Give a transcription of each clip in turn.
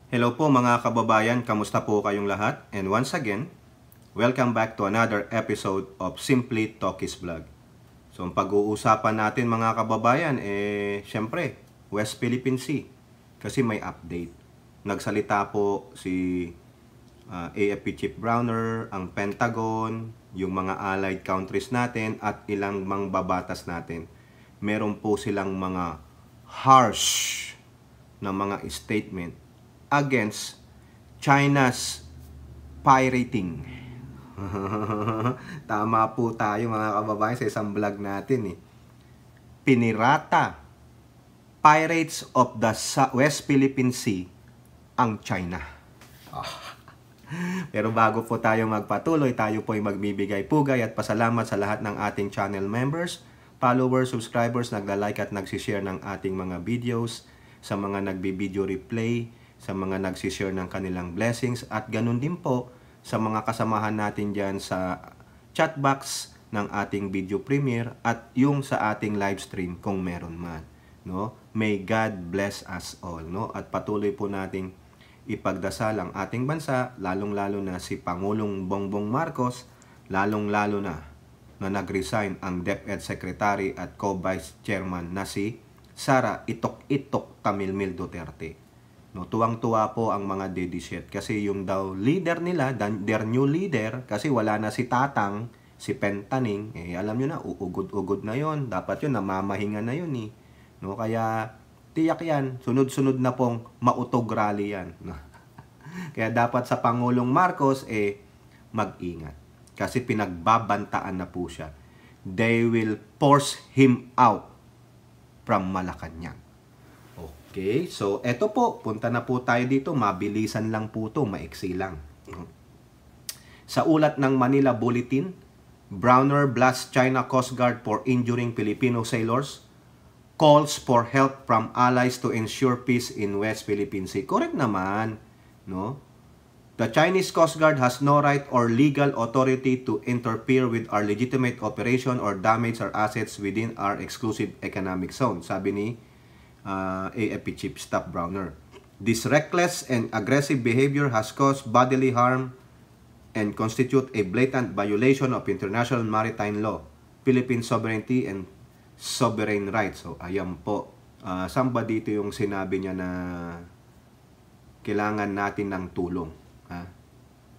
Hello po mga kababayan, kamusta po kayong lahat? And once again, welcome back to another episode of Simply Talkies Vlog. So ang pag-uusapan natin mga kababayan, syempre, West Philippine Sea. Kasi may update. Nagsalita po si AFP Chief Browner, ang Pentagon, yung mga allied countries natin at ilang mangbabatas natin. Meron po silang mga harsh na mga statement against China's pirating. Tama po tayo mga kababayan sa isang vlog natin Pinirata, pirates of the West Philippine Sea ang China. Pero bago po tayo magpatuloy, tayo po ay magbibigay pugay at pasalamat sa lahat ng ating channel members, followers, subscribers, nagla-like at nagsishare ng ating mga videos, sa mga nagbi-video replay, sa mga nagsishare ng kanilang blessings, at ganun din po sa mga kasamahan natin dyan sa chat box ng ating video premiere at yung sa ating live stream kung meron man. No? May God bless us all. No? At patuloy po nating ipagdasal ang ating bansa, lalong-lalo na si Pangulong Bongbong Marcos, lalong-lalo na nag-resign ang DepEd Secretary at Co-Vice Chairman na si Sara Itok-Itok Tamilmil Duterte. No, tuwang-tuwa po ang mga dedisyet kasi yung daw leader nila, their new leader, kasi wala na si Tatang, si Pentaning, alam nyo na, uugod-ugod na yon, dapat yun, namamahinga na yun No, kaya tiyak yan, sunod-sunod na pong mautog rally yan. No? Kaya dapat sa Pangulong Marcos, mag-ingat. Kasi pinagbabantaan na po siya. They will force him out from Malacanang. Okay, so eto po, punta na po tayo dito, mabilisan lang po to, maiksi lang. Sa ulat ng Manila Bulletin, Browner blasts China Coast Guard for injuring Filipino sailors, calls for help from allies to ensure peace in West Philippine Sea. Correct naman, no? The Chinese Coast Guard has no right or legal authority to interfere with our legitimate operation or damage our assets within our exclusive economic zone, sabi ni AFP Chief Staff Browner. This reckless and aggressive behavior has caused bodily harm and constitute a blatant violation of international maritime law, Philippine sovereignty and sovereign rights. So ayan po, saan ba dito yung sinabi niya na kailangan natin ng tulong,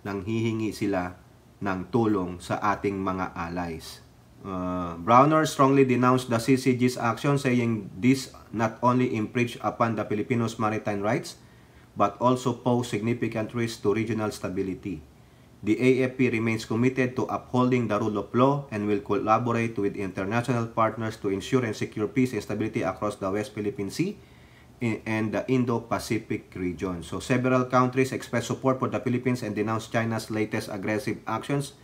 nang hihingi sila ng tulong sa ating mga allies. Browner strongly denounced the CCG's action, saying this not only infringe upon the Filipinos' maritime rights, but also pose significant risk to regional stability. The AFP remains committed to upholding the rule of law and will collaborate with international partners to ensure and secure peace and stability across the West Philippine Sea and the Indo-Pacific region. So several countries expressed support for the Philippines and denounced China's latest aggressive actions.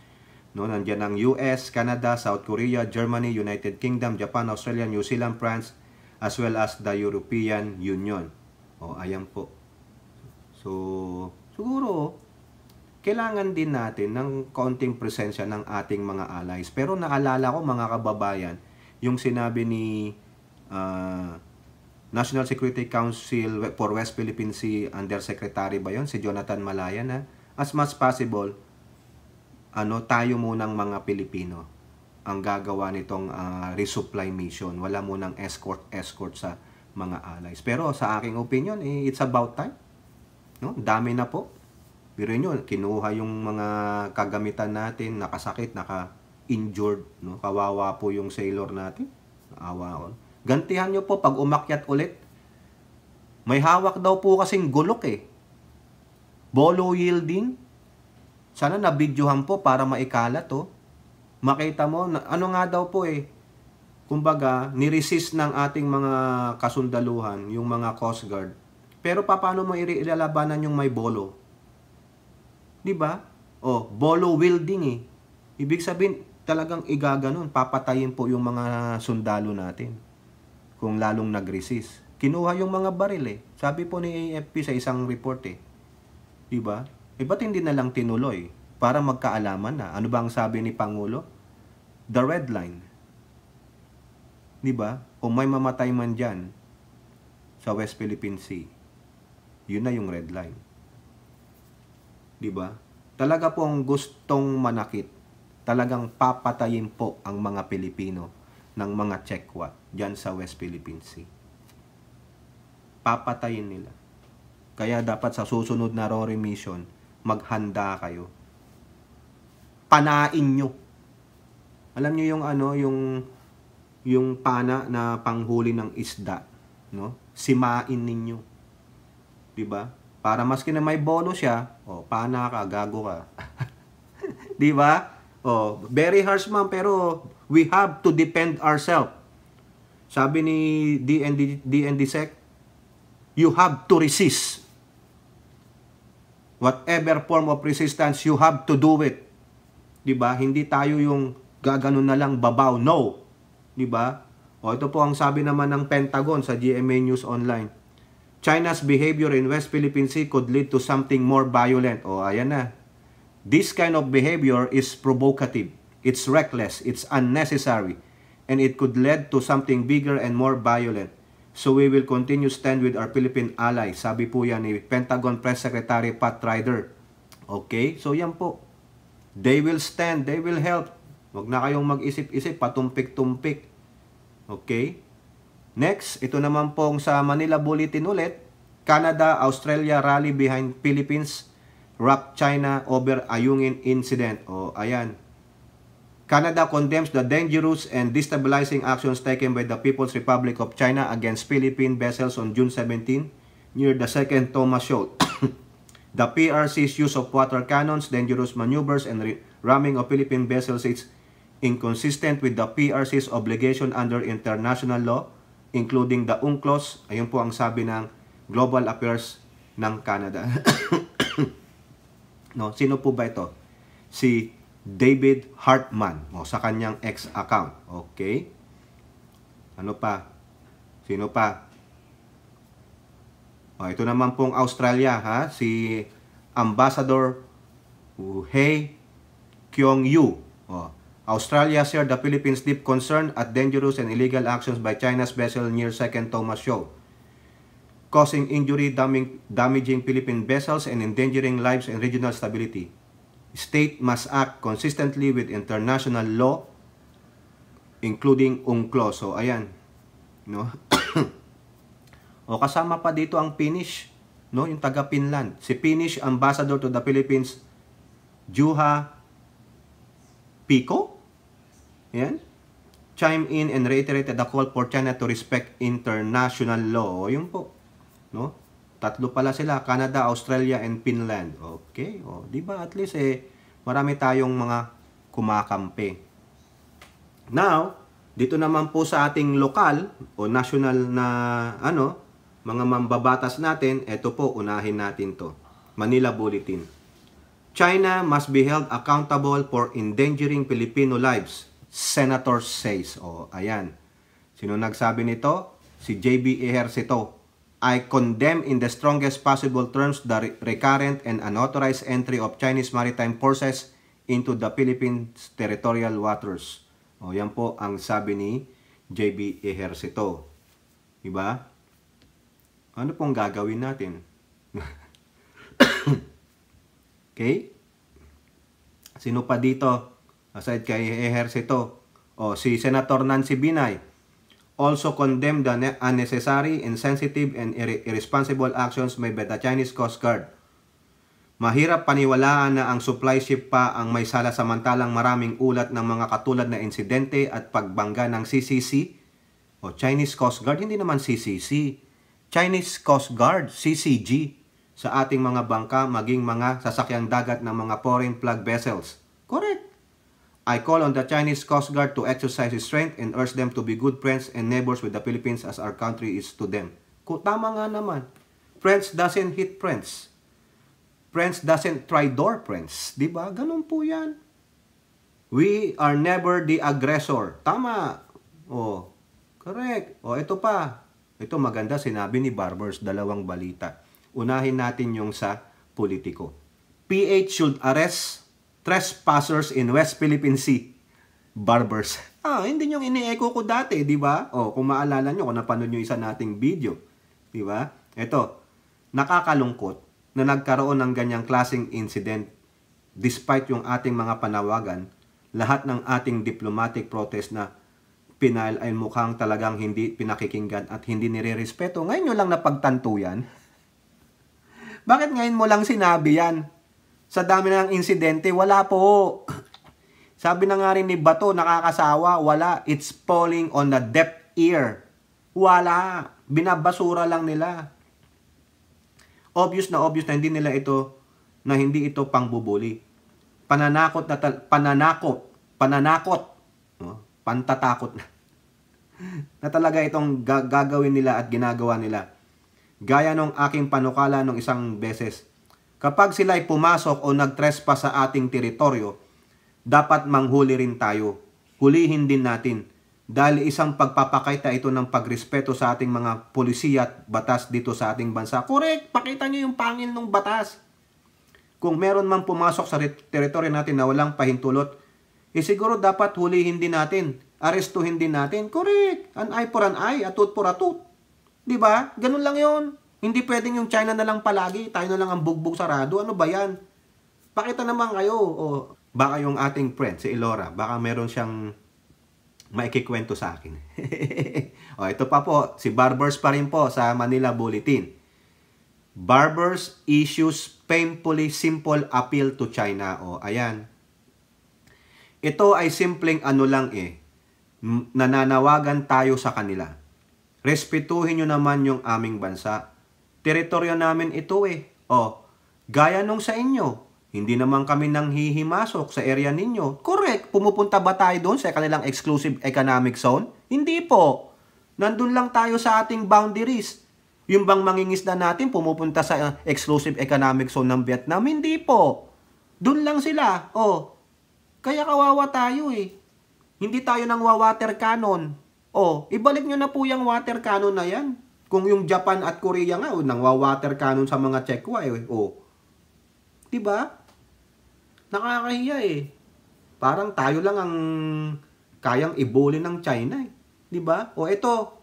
No, nandiyan ang US, Canada, South Korea, Germany, United Kingdom, Japan, Australia, New Zealand, France, as well as the European Union. Ayan po. So, siguro, kailangan din natin ng kaunting presensya ng ating mga allies. Pero naalala ko mga kababayan, yung sinabi ni National Security Council for West Philippine Sea Undersecretary ba yun? Si Jonathan Malaya na, as much possible, tayo munang mga Pilipino ang gagawa nitong resupply mission. Wala munang escort sa mga allies. Pero sa aking opinion, it's about time. No? Dami na po. Pero nyo, kinuha yung mga kagamitan natin, nakasakit, naka-injured. No? Kawawa po yung sailor natin. Naawa ko. Gantihan nyo po pag umakyat ulit. May hawak daw po kasing gulok Bolo yielding. Sana nabidyohan po para maikalat Makita mo, ano nga daw po kumbaga, niresist ng ating mga kasundaluhan, yung mga Coast Guard. Pero paano mo ilalabanan yung may bolo? Diba? Bolo wielding Ibig sabihin, talagang igaganon, papatayin po yung mga sundalo natin. Kung lalong nag-resist. Kinuha yung mga baril Sabi po ni AFP sa isang report Diba? Ba't hindi na lang tinuloy para magkaalaman na? Ano ba ang sabi ni Pangulo? The red line. Diba? Kung may mamatay man dyan sa West Philippine Sea, yun na yung red line. Di ba? Talaga pong gustong manakit. Talagang papatayin po ang mga Pilipino ng mga Chekwa dyan sa West Philippine Sea. Papatayin nila. Kaya dapat sa susunod na RORE mission, maghanda kayo. Panain nyo. Alam nyo yung yung pana na panghuli ng isda, no? Simain ninyo. 'Di ba? Para maski na may bonus siya, pana ka, gago ka. 'Di ba? Very harsh man, pero we have to defend ourselves. Sabi ni DND Sec, you have to resist. Whatever form of resistance, you have to do it. 'Di ba? Hindi tayo yung gaganon na lang babaw. No. 'Di ba? Ito po ang sabi naman ng Pentagon sa GMA News Online. China's behavior in West Philippine Sea could lead to something more violent. Ayan na. This kind of behavior is provocative. It's reckless, it's unnecessary, and it could lead to something bigger and more violent. So we will continue stand with our Philippine allies. Sabi po yan ni Pentagon Press Secretary Pat Ryder. Okay? So yan po. They will stand, they will help. Huwag na kayong mag-isip-isip, patumpik-tumpik. Okay? Next, ito naman pong sa Manila Bulletin ulit. Canada, Australia rally behind Philippines, wrap China over Ayungin incident. Ayan. Canada condemns the dangerous and destabilizing actions taken by the People's Republic of China against Philippine vessels on June 17 near the Second Thomas Shoal. The PRC's use of water cannons, dangerous maneuvers, and ramming of Philippine vessels is inconsistent with the PRC's obligation under international law, including the UNCLOS. Ayun po ang sabi ng Global Affairs ng Canada. No, sino po ba ito? Si David Hartman, sa kanyang X account. Okay? Ano pa? Sino pa? Ito naman pong Australia, si Ambassador He Kyong-yu. Australia shared the Philippines' deep concern at dangerous and illegal actions by China's vessel near Second Thomas Shoal, causing injury, damaging Philippine vessels, and endangering lives and regional stability. State must act consistently with international law, including UNCLOS. So, ayan. No? Kasama pa dito ang Finnish, no? Yung taga-Finland. Si Finnish Ambassador to the Philippines, Juha Pico, yan, chime in and reiterated the call for China to respect international law. Yun po. No? Tatlo pala sila, Canada, Australia, and Finland. Okay. Di ba? At least, marami tayong mga kumakampi. Now, dito naman po sa ating lokal o national na, mga mambabatas natin, ito po, unahin natin to. Manila Bulletin. China must be held accountable for endangering Filipino lives, Senator says. Ayan. Sino nagsabi nito? Si JB Ejercito. I condemn in the strongest possible terms the recurrent and unauthorized entry of Chinese maritime forces into the Philippines territorial waters. Yan po ang sabi ni JB Ejercito. Diba? Ano pong gagawin natin? Okay? Sino pa dito? Aside kay Ejercito. Si Senator Nancy Binay. Also condemned the unnecessary, insensitive, and irresponsible actions made by the Chinese Coast Guard. Mahirap paniwalaan na ang supply ship pa ang may sala samantalang maraming ulat ng mga katulad na insidente at pagbangga ng CCC. Chinese Coast Guard, hindi naman CCC. Chinese Coast Guard, CCG, sa ating mga bangka maging mga sasakyang dagat ng mga foreign flag vessels. Correct. I call on the Chinese Coast Guard to exercise strength and urge them to be good friends and neighbors with the Philippines as our country is to them. Tama nga naman. Friends doesn't hit friends. Friends doesn't traitor friends. Diba? Ganun po yan. We are never the aggressor. Tama. Correct. Ito pa. Ito maganda, sinabi ni Barbers, dalawang balita. Unahin natin yung sa politiko. PH should arrest trespassers in West Philippine Sea. Barbers. Hindi nyo ini-echo ko dati, di ba? Kung maalala nyo, kung napanood nyo isa nating video. Di ba? Ito. nakakalungkot na nagkaroon ng ganyang klaseng incident despite yung ating mga panawagan, lahat ng ating diplomatic protest na pinail ay mukhang talagang hindi pinakikinggan at hindi nire-respeto. Ngayon nyo lang napagtanto yan? Bakit ngayon mo lang sinabi yan? Sa dami ng insidente, wala po. Sabi na nga rin ni Bato, nakakasawa, wala. It's falling on the deaf ear. Wala. Binabasura lang nila. Obvious na hindi nila ito, na hindi ito pangbubuli. Pananakot, pantatakot na talaga itong gagawin nila at ginagawa nila. Gaya nung aking panukala nung isang beses, kapag sila ay pumasok o nag-trespass sa ating teritoryo, dapat manghuli rin tayo. Hulihin din natin. Dahil isang pagpapakita ito ng pagrespeto sa ating mga pulisiya at batas dito sa ating bansa. Correct! Pakita nyo yung pangil ng batas. Kung meron man pumasok sa teritoryo natin na walang pahintulot, siguro dapat hulihin din natin. Arestuhin din natin. Correct! An eye for an eye, a tooth for a tooth. Diba? Ganun lang yon. Hindi pwedeng yung China na lang palagi, tayo na lang ang bugbog sarado. Ano ba yan? Pakita naman kayo. O, baka yung ating friend, si Elora, baka meron siyang maikikwento sa akin. O, ito pa po, si Barbers pa rin po sa Manila Bulletin. Barbers issues painfully simple appeal to China. O, ayan. Ito ay simpleng ano lang nananawagan tayo sa kanila. Respetuhin nyo naman yung aming bansa. Teritoryo namin ito O, gaya nung sa inyo. Hindi naman kami nang hihimasok sa area ninyo. Correct. Pumupunta ba tayo doon sa kanilang exclusive economic zone? Hindi po. Nandun lang tayo sa ating boundaries. Yung bang mangingisda natin pumupunta sa exclusive economic zone ng Vietnam? Hindi po. Doon lang sila. O, kaya kawawa tayo Hindi tayo nang water cannon. O, ibalik nyo na po yung water cannon na yan. Kung yung Japan at Korea nga, nang water cannon sa mga Chekwa O, diba? Nakakahiya Parang tayo lang ang kayang ibuli ng China Diba? O ito,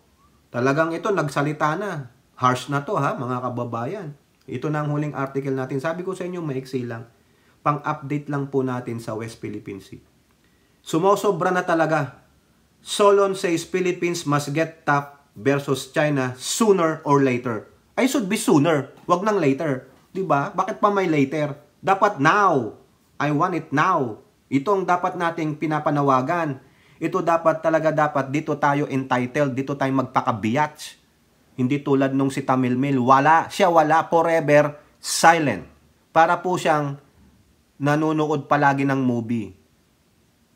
talagang ito nagsalita na. Harsh na to mga kababayan. Ito na ang huling article natin. Sabi ko sa inyo, maiksi lang. Pang-update lang po natin sa West Philippine Sea. Sumosobra na talaga. Solon says Philippines must get tough versus China sooner or later. I should be sooner. Wag nang later. Diba? Bakit pa may later? Dapat now. I want it now. Ito ang dapat nating pinapanawagan. Ito dapat dito tayo entitled, dito tayo magpakabiyats. Hindi tulad nung si Tamil Mil, siya wala, forever silent. Para po siyang nanonood palagi ng movie.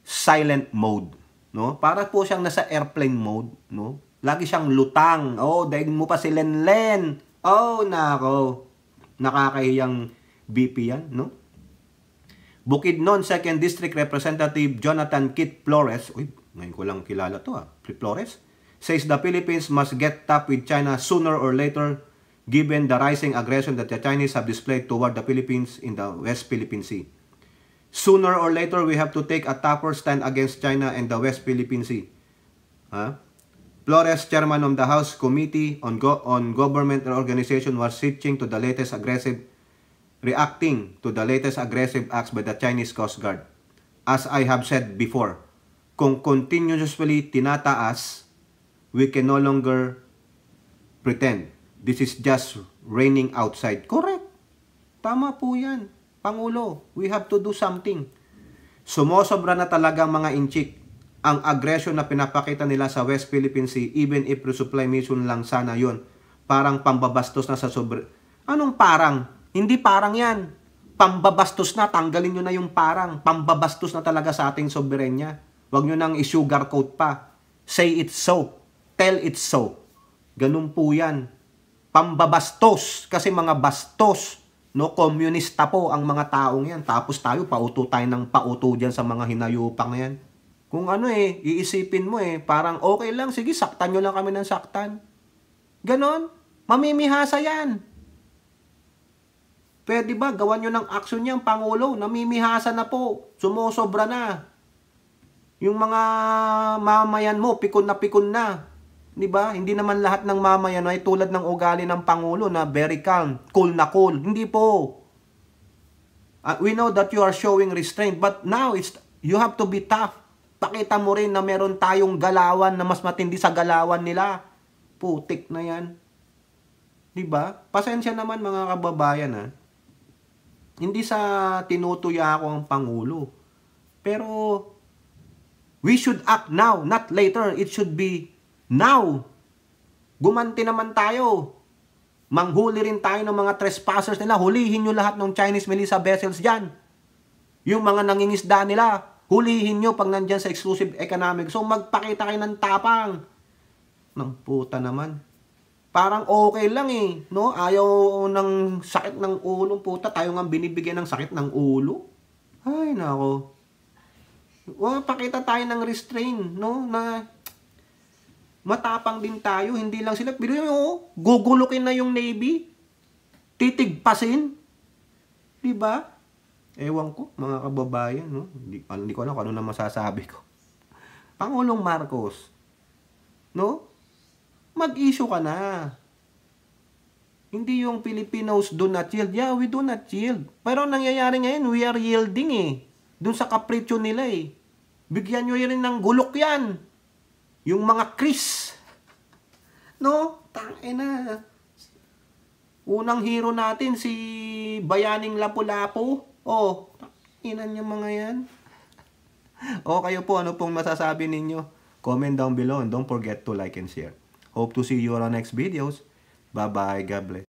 Silent mode, no? Para po siyang nasa airplane mode, no? Lagi siyang lutang. Daig mo pa si Lenlen. Nako. Nakakahiyang BP yan, no? Bukidnon 2nd District Representative Jonathan Kit Flores, ngayon ko lang kilala to Flores, says the Philippines must get tough with China sooner or later given the rising aggression that the Chinese have displayed toward the Philippines in the West Philippine Sea. Sooner or later, we have to take a tougher stand against China and the West Philippine Sea. Flores, chairman of the House Committee on Government and Organization, was reacting to the latest reacting to the latest aggressive acts by the Chinese Coast Guard. As I have said before, kung continuously tinataas, we can no longer pretend this is just raining outside. Correct. Tama po yan. Pangulo, we have to do something. Sumosobra na talaga mga inchik ang aggression na pinapakita nila sa West Philippine Sea, even if resupply mission lang sana yon. Parang pambabastos na sa Anong parang? Hindi parang yan. Pambabastos na, tanggalin nyo na yung parang. Pambabastos na talaga sa ating soberenya. Huwag nyo nang i-sugarcoat pa. Say it's so. Tell it's so. Ganun po yan. Pambabastos. Kasi mga bastos. No, komunista po ang mga taong yan. Tapos tayo, pauto tayo ng pauto dyan sa mga hinayupang yan. Kung iisipin mo parang okay lang, sige, saktan nyo lang kami ng saktan. Ganon. Mamimihasa yan. Pwede ba, gawan nyo ng action yan, Pangulo? Namimihasa na po. Sumusobra na. Yung mga mamayan mo, pikon na pikon na. 'Di ba? Hindi naman lahat ng mamayan ay tulad ng ugali ng Pangulo na very calm, cool na cool. Hindi po. We know that you are showing restraint, but now you have to be tough. Pakita mo rin na meron tayong galawan na mas matindi sa galawan nila. Putik na yan. 'Di ba? Pasensya naman mga kababayan ha. Hindi sa tinutuya ako ang Pangulo. Pero we should act now, not later. It should be now. Gumanti naman tayo. Manghuli rin tayo ng mga trespassers nila. Hulihin nyo lahat ng Chinese Melissa vessels dyan. Yung mga nangingisda nila, hulihin nyo pag nandyan sa exclusive economic. So magpakita kayo ng tapang. Nang puta naman. Parang okay lang eh. No? Ayaw ng sakit ng ulo. Puta, tayo nga binibigyan ng sakit ng ulo. Ay, nako. Pakita tayo ng restraint. No? Na matapang din tayo, hindi lang sila, pero gugulukin na yung Navy, titigpasin, di ba? Ewan ko, mga kababayan, no? Hindi ko alam kung ano na masasabi ko. Pangulong Marcos, no? Mag-issue ka na. Hindi yung Filipinos do not yield. Yeah, we do not yield. Pero nangyayari ngayon, we are yielding eh. Doon sa kapritsyo nila eh. Bigyan nyo rin ng gulok yan. Yung mga Chris. No? Tangina. Unang hero natin, si Bayaning Lapu-Lapu. Oh, inan yung mga yan. O kayo po, ano pong masasabi ninyo? Comment down below and don't forget to like and share. Hope to see you on our next videos. Bye-bye. God bless.